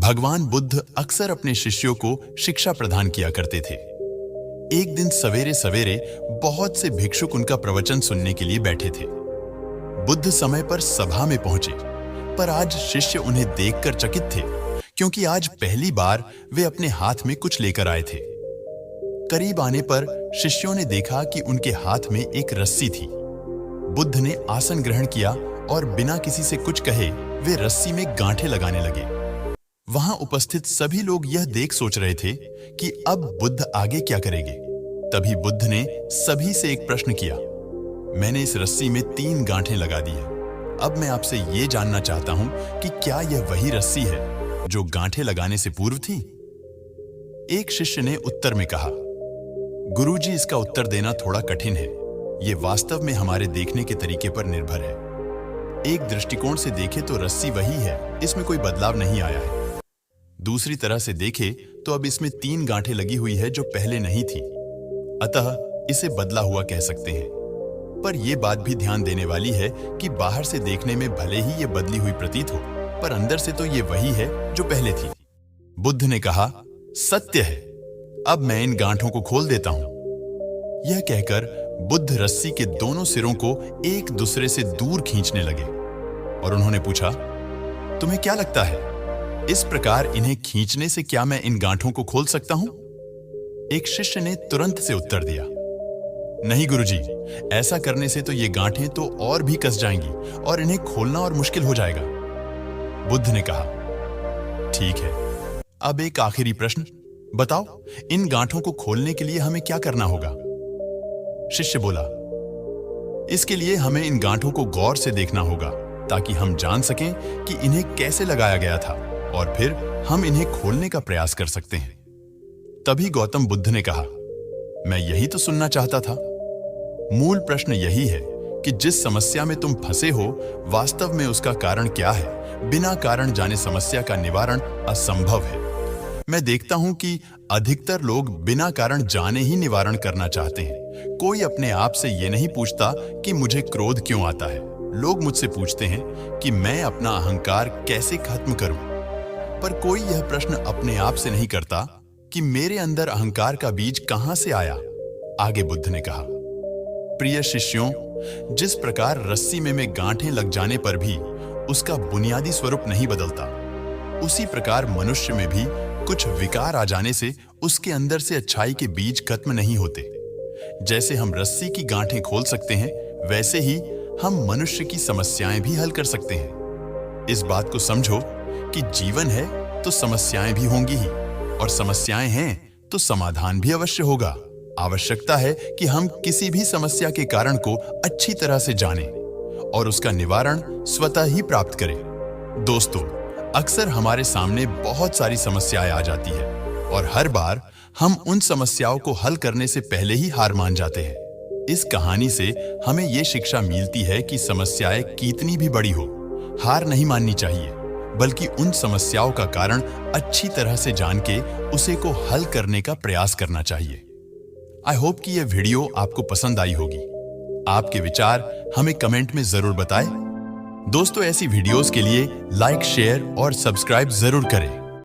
भगवान बुद्ध अक्सर अपने शिष्यों को शिक्षा प्रदान किया करते थे। एक दिन सवेरे सवेरे बहुत से भिक्षुक उनका प्रवचन सुनने के लिए बैठे थे। बुद्ध समय पर सभा में पहुंचे, पर आज शिष्य उन्हें देखकर चकित थे, क्योंकि आज पहली बार वे अपने हाथ में कुछ लेकर आए थे। करीब आने पर शिष्यों ने देखा कि उनके हाथ में एक रस्सी थी। बुद्ध ने आसन ग्रहण किया और बिना किसी से कुछ कहे वे रस्सी में गांठें लगाने लगे। वहां उपस्थित सभी लोग यह देख सोच रहे थे कि अब बुद्ध आगे क्या करेंगे। तभी बुद्ध ने सभी से एक प्रश्न किया, मैंने इस रस्सी में 3 गांठें लगा दी है। अब मैं आपसे ये जानना चाहता हूं कि क्या यह वही रस्सी है जो गांठें लगाने से पूर्व थी? एक शिष्य ने उत्तर में कहा, गुरुजी, इसका उत्तर देना थोड़ा कठिन है। ये वास्तव में हमारे देखने के तरीके पर निर्भर है। एक दृष्टिकोण से देखें तो रस्सी वही है, इसमें कोई बदलाव नहीं आया है। दूसरी तरह से देखें तो अब इसमें 3 गांठें लगी हुई है जो पहले नहीं थी, अतः इसे बदला हुआ कह सकते हैं। पर यह बात भी ध्यान देने वाली है कि बाहर से देखने में भले ही यह बदली हुई प्रतीत हो, पर अंदर से तो ये वही है जो पहले थी। बुद्ध ने कहा, सत्य है, अब मैं इन गांठों को खोल देता हूं। यह कहकर बुद्ध रस्सी के दोनों सिरों को एक दूसरे से दूर खींचने लगे और उन्होंने पूछा, तुम्हें क्या लगता है, इस प्रकार इन्हें खींचने से क्या मैं इन गांठों को खोल सकता हूं? एक शिष्य ने तुरंत से उत्तर दिया, नहीं गुरुजी, ऐसा करने से तो ये गांठें तो और भी कस जाएंगी और इन्हें खोलना और मुश्किल हो जाएगा। बुद्ध ने कहा, ठीक है, अब एक आखिरी प्रश्न, बताओ इन गांठों को खोलने के लिए हमें क्या करना होगा? शिष्य बोला, इसके लिए हमें इन गांठों को गौर से देखना होगा ताकि हम जान सकें कि इन्हें कैसे लगाया गया था और फिर हम इन्हें खोलने का प्रयास कर सकते हैं। तभी गौतम बुद्ध ने कहा, मैं यही तो सुनना चाहता था। मूल प्रश्न यही है कि जिस समस्या में तुम फंसे हो, वास्तव में उसका कारण क्या है। बिना कारण जाने समस्या का निवारण असंभव है। मैं देखता हूं कि अधिकतर लोग बिना कारण जाने ही निवारण करना चाहते हैं। कोई अपने आप से यह नहीं पूछता कि मुझे क्रोध क्यों आता है। लोग मुझसे पूछते हैं कि मैं अपना अहंकार कैसे खत्म करूं, पर कोई यह प्रश्न अपने आप से नहीं करता कि मेरे अंदर अहंकार का बीज कहां से आया। आगे बुद्ध ने कहा, प्रिय शिष्यों, जिस प्रकार रस्सी में गांठें लग जाने पर भी उसका बुनियादी स्वरूप नहीं बदलता, उसी प्रकार मनुष्य में भी कुछ विकार आ जाने से उसके अंदर से अच्छाई के बीज खत्म नहीं होते। जैसे हम रस्सी की गांठें खोल सकते हैं, वैसे ही हम मनुष्य की समस्याएं भी हल कर सकते हैं। इस बात को समझो कि जीवन है तो समस्याएं भी होंगी ही, और समस्याएं हैं तो समाधान भी अवश्य होगा। आवश्यकता है कि हम किसी भी समस्या के कारण को अच्छी तरह से जानें और उसका निवारण स्वतः ही प्राप्त करें। दोस्तों, अक्सर हमारे सामने बहुत सारी समस्याएं आ जाती है और हर बार हम उन समस्याओं को हल करने से पहले ही हार मान जाते हैं। इस कहानी से हमें यह शिक्षा मिलती है कि समस्याएं कितनी भी बड़ी हो, हार नहीं माननी चाहिए, बल्कि उन समस्याओं का कारण अच्छी तरह से जान के उसे को हल करने का प्रयास करना चाहिए। आई होप कि यह वीडियो आपको पसंद आई होगी। आपके विचार हमें कमेंट में जरूर बताएं। दोस्तों, ऐसी वीडियोस के लिए लाइक, शेयर और सब्सक्राइब जरूर करें।